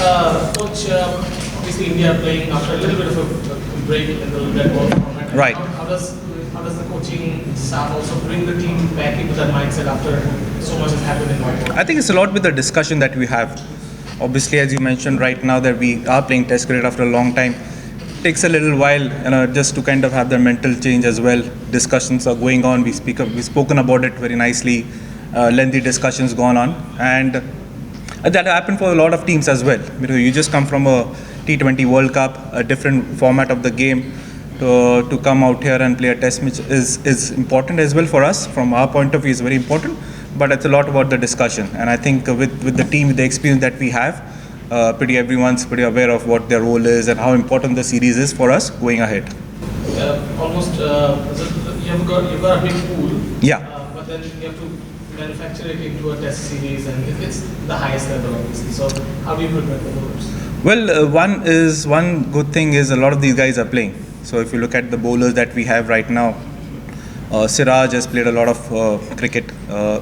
Coach, obviously India playing after a little bit of a break in the red ball format. Right. How does the coaching staff also bring the team back into that mindset after so much has happened in white ball? I think it's a lot with the discussion that we have. Obviously, as you mentioned right now, that we are playing Test cricket after a long time. Takes a little while, just to kind of have the mental change as well. Discussions are going on. We've spoken about it very nicely. Lengthy discussions gone on, and that happened for a lot of teams as well. You just come from a T20 World Cup, a different format of the game. To come out here and play a test match is important as well for us. From our point of view, is very important. But it's a lot about the discussion, and I think with the team, with the experience that we have, everyone's pretty aware of what their role is and how important the series is for us going ahead. You've got a big pool. Yeah. But then you have to manufacture it into a test series, and it's the highest level, obviously. So how do you prepare for those? Well, one good thing is a lot of these guys are playing. So if you look at the bowlers that we have right now, Siraj has played a lot of cricket.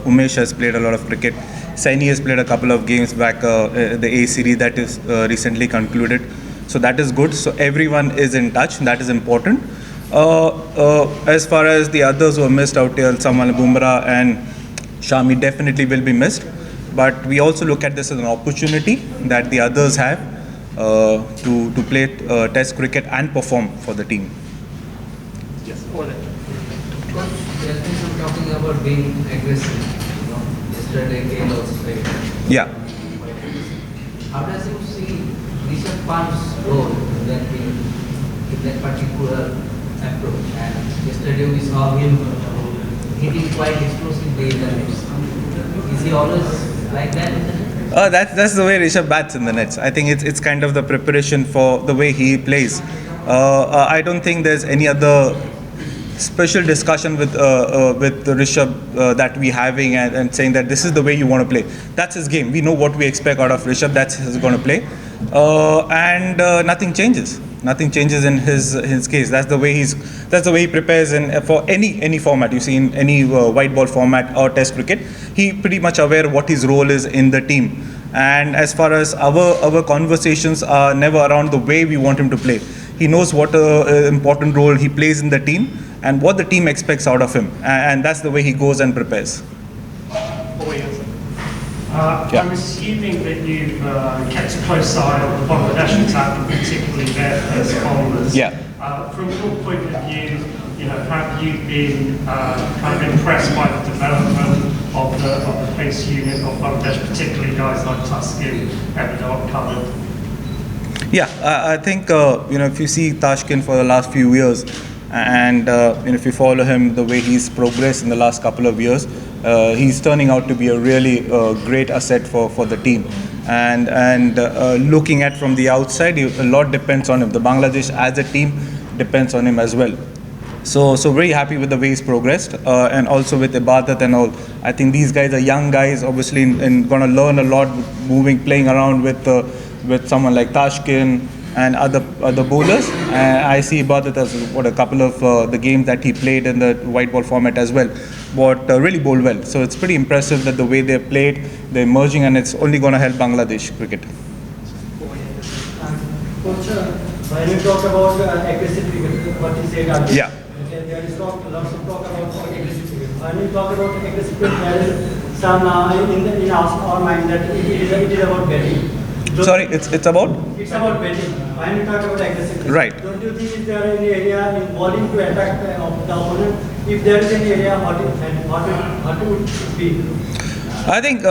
Umesh has played a lot of cricket. Saini has played a couple of games back, the A series that is recently concluded. So that is good. So everyone is in touch. That is important. As far as the others who are missed out here, Samal Bumrah and Shami definitely will be missed. But we also look at this as an opportunity that the others have to play Test cricket and perform for the team. Yes. Over there. Coach, there's been some talking about being aggressive. Yesterday, Gale also played. Yeah. How does you see Rishabh Pant's role in that particular approach? And yesterday we saw him hitting quite explosively in the nets. Is he always like that in the net? That's the way Rishabh bats in the nets. I think it's kind of the preparation for the way he plays. I don't think there's any other special discussion with Rishabh that we're having and saying that this is the way you want to play. That's his game. We know what we expect out of Rishabh. That's his going to play, and nothing changes. Nothing changes in his case. That's the way he prepares for any format. You see in any white ball format or Test cricket, he pretty much aware what his role is in the team. And as far as our conversations are never around the way we want him to play. He knows what important role he plays in the team and what the team expects out of him, and that's the way he goes and prepares. I'm assuming that you've kept a close eye on the Bangladesh attack, and particularly their first bowlers. Yeah. From your point of view, have you been kind of impressed by the development of the pace unit of Bangladesh, particularly guys like Tuskin, Evidot, Covered? Yeah, I think if you see Tashkin for the last few years, and if you follow him, the way he's progressed in the last couple of years, he's turning out to be a really great asset for the team. And looking at from the outside, a lot depends on him. The Bangladesh as a team depends on him as well. So very happy with the way he's progressed, and also with Ibadat and all. I think these guys are young guys, obviously, and going to learn a lot, playing around with someone like Tashkin and other bowlers. I see Ibadat as a couple of the games that he played in the white ball format as well, but really bowled well. So it's pretty impressive that the way they played, they're emerging, and it's only going to help Bangladesh cricket. Coach, when you talk about aggressive cricket, what you said earlier, Yeah. there is lots of talk about aggressive cricket. When you talk about aggressive cricket, there is some in our mind that it is about betting. Sorry, it's about? It's about betting. When you talk about aggressive cricket, Right. don't you think is there any area in bowling to attack the opponent? If there is any area, what would it be? I think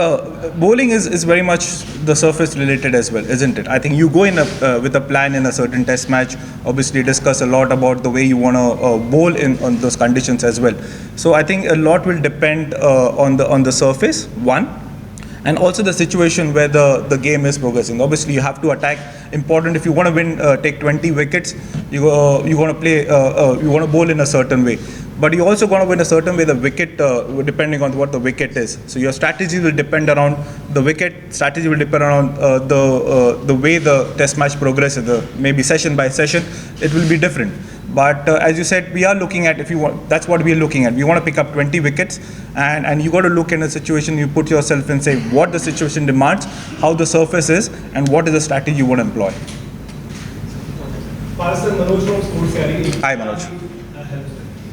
bowling is very much the surface related as well, isn't it? I think you go in with a plan in a certain test match, obviously discuss a lot about the way you want to bowl on those conditions as well. So I think a lot will depend on the surface, one, and also the situation where the game is progressing. Obviously, you have to attack. Important if you want to win, take 20 wickets, you want to play, you want to bowl in a certain way. But you also going to win a certain way the wicket, depending on what the wicket is. So your strategy will depend around the wicket. Strategy will depend around the way the test match progresses. Maybe session by session, it will be different. But as you said, we are looking at, if you want, that's what we are looking at. We want to pick up 20 wickets, and you got to look in a situation, you put yourself and say what the situation demands, how the surface is, and what is the strategy you want to employ. Parasar Manoj from Sports Gallery. Hi, Manoj.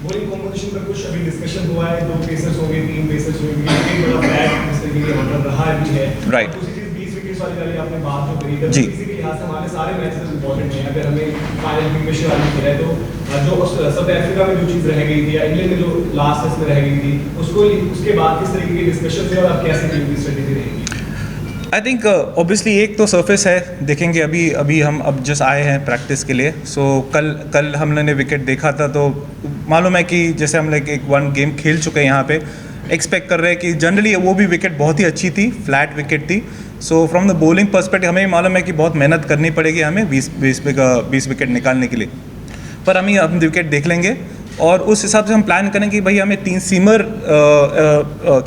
Bowling composition का कुछ अभी discussion हुआ है, 2 pacers होंगे, 3 pacers होंगे, एक बड़ा flat जिस तरीके की ऑर्डर रहा है भी है। Right. दूसरी चीज 20 विकेट्स वाली आपने बात जो करी है, जी। इसी के लिहाज से हमारे सारे मैचेस इंपॉर्टेंट हैं। अगर हमें फाइनल में विश्व वाली खेला है तो जो साउथ अफ्रीका में जो चीज़ रह गई थी या इंग्लैंड में जो लास्ट टेस्ट में रह गई थी, उसके बाद किस तरीके की डिस्कशन थे और आप कैसे टीम की स्ट्रेटेजी रहेगी? आई थिंक ऑब्वियसली एक तो सरफेस है, देखेंगे अभी हम जस्ट आए हैं प्रैक्टिस के लिए। सो कल हमने विकेट देखा था, तो मालूम है कि जैसे हम लोग एक 1 गेम खेल चुके हैं यहाँ पे, एक्सपेक्ट कर रहे हैं कि जनरली वो भी विकेट बहुत ही अच्छी थी, फ्लैट विकेट थी। So from the bowling perspective हमें मालूम है कि बहुत मेहनत करनी पड़ेगी हमें 20 विकेट निकालने के लिए, पर हम विकेट देख लेंगे और उस हिसाब से हम प्लान करेंगे कि भाई हमें 3 सीमर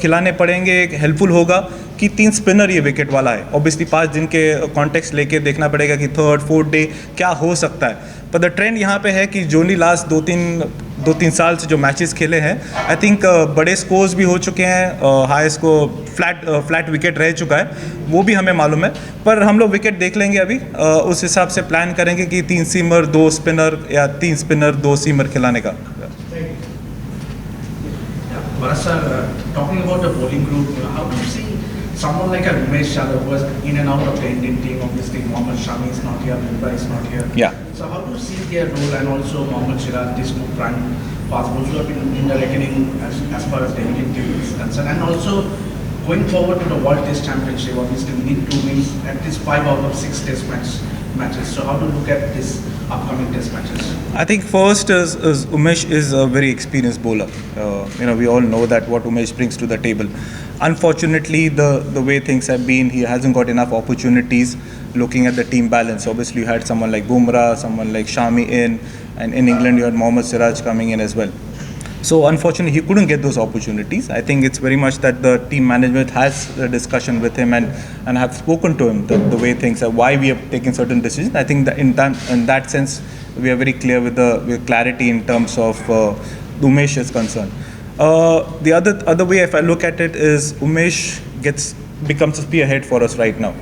खिलाने पड़ेंगे। एक हेल्पफुल होगा कि 3 स्पिनर ये विकेट वाला है। ऑब्वियसली 5 दिन के कॉन्टेक्स्ट लेके देखना पड़ेगा कि 3rd 4th डे क्या हो सकता है। पर द ट्रेंड यहाँ पे है कि जो नहीं लास्ट 2-3 साल से जो मैचेस खेले हैं, आई थिंक बड़े स्कोर्स भी हो चुके हैं, हाई स्कोर फ्लैट विकेट रह चुका है, वो भी हमें मालूम है। पर हम लोग विकेट देख लेंगे अभी, उस हिसाब से प्लान करेंगे कि 3 सीमर 2 स्पिनर या 3 स्पिनर 2 सीमर खिलाने का। Parasar, talking about the bowling group, how do you see someone like a Umesh Yadav who was in and out of the Indian team? Obviously, Mohammad Shami is not here, Mumbai is not here. Yeah. So how do you see their role, and also Mohammad Siraj, these 2 prime fast bowlers who have been in the reckoning as far as the Indian team is concerned, and also going forward to the World Test Championship? Obviously, we need to win at least 5 out of 6 Test matches. So how do you look at this upcoming Test matches? I think first is Umesh is a very experienced bowler. We all know that what Umesh brings to the table. Unfortunately, the way things have been, he hasn't got enough opportunities looking at the team balance. Obviously, you had someone like Bumrah, someone like Shami and in England you had Mohammad Siraj coming in as well. So unfortunately, he couldn't get those opportunities. I think it's very much that the team management has a discussion with him and have spoken to him the way things are, why we have taken certain decisions. I think that in that sense, we are very clear with clarity in terms of Umesh is concerned. The other way, if I look at it, is Umesh becomes a spearhead for us right now.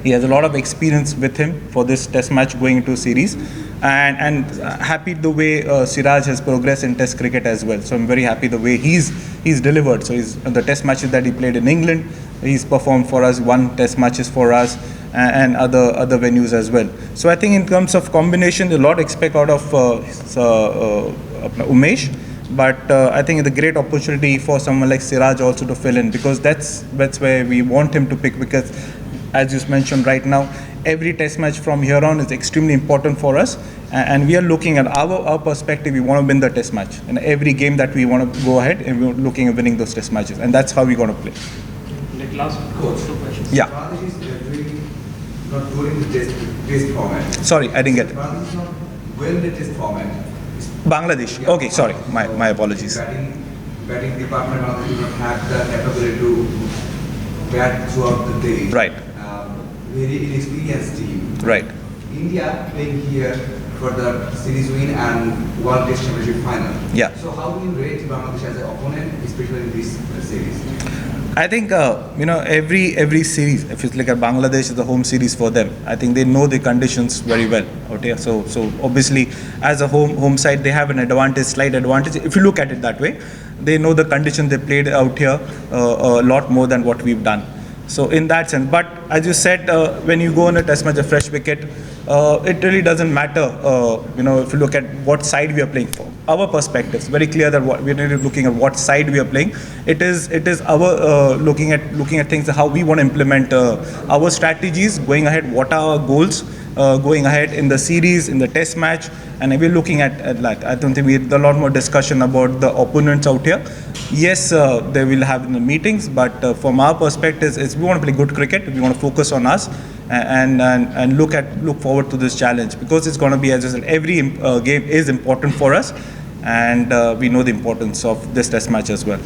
He has a lot of experience with him for this Test match going into series, and happy the way Siraj has progressed in Test cricket as well. So I'm very happy the way he's delivered. So the Test matches that he played in England, he's performed for us, won Test matches for us, and other venues as well. So I think in terms of combination, a lot expect out of Umesh. But I think it's a great opportunity for someone like Siraj also to fill in, because that's where we want him to pick, because as you mentioned right now, every Test match from here on is extremely important for us, and we are looking at our perspective. We want to win the Test match, and every game that we want to go ahead, and we're looking at winning those Test matches, and that's how we're going to play. Like last coach, 2 questions. Yeah. Bangladesh is not good in the test format. Sorry, I didn't get it. Bangladesh is not well in the test format. Bangladesh. Okay, sorry. My apologies. Batting department also do not have the capability to bat throughout the day. Right. Very inexperienced team. Right. India playing here for the series win and World Test Championship final. Yeah. So how do you rate Bangladesh as an opponent, especially in this series? I think every series, if you look at Bangladesh, is a home series for them. I think they know the conditions very well out here. So obviously, as a home side, they have an advantage, slight advantage. If you look at it that way, they know the conditions they played out here a lot more than what we've done. So in that sense, but as you said, when you go on a Test match, a fresh wicket, it really doesn't matter. If you look at what side we are playing for, our perspective is very clear that we're really looking at what side we are playing. It is our looking at things, how we want to implement our strategies going ahead. What are our goals going ahead in the series, in the Test match, and we're looking at that. I don't think we had a lot more discussion about the opponents out here. Yes, they will have in the meetings, but from our perspective, is we want to play good cricket. We want to focus on us and look forward to this challenge, because it's going to be, as I said, every game is important for us, and we know the importance of this Test match as well.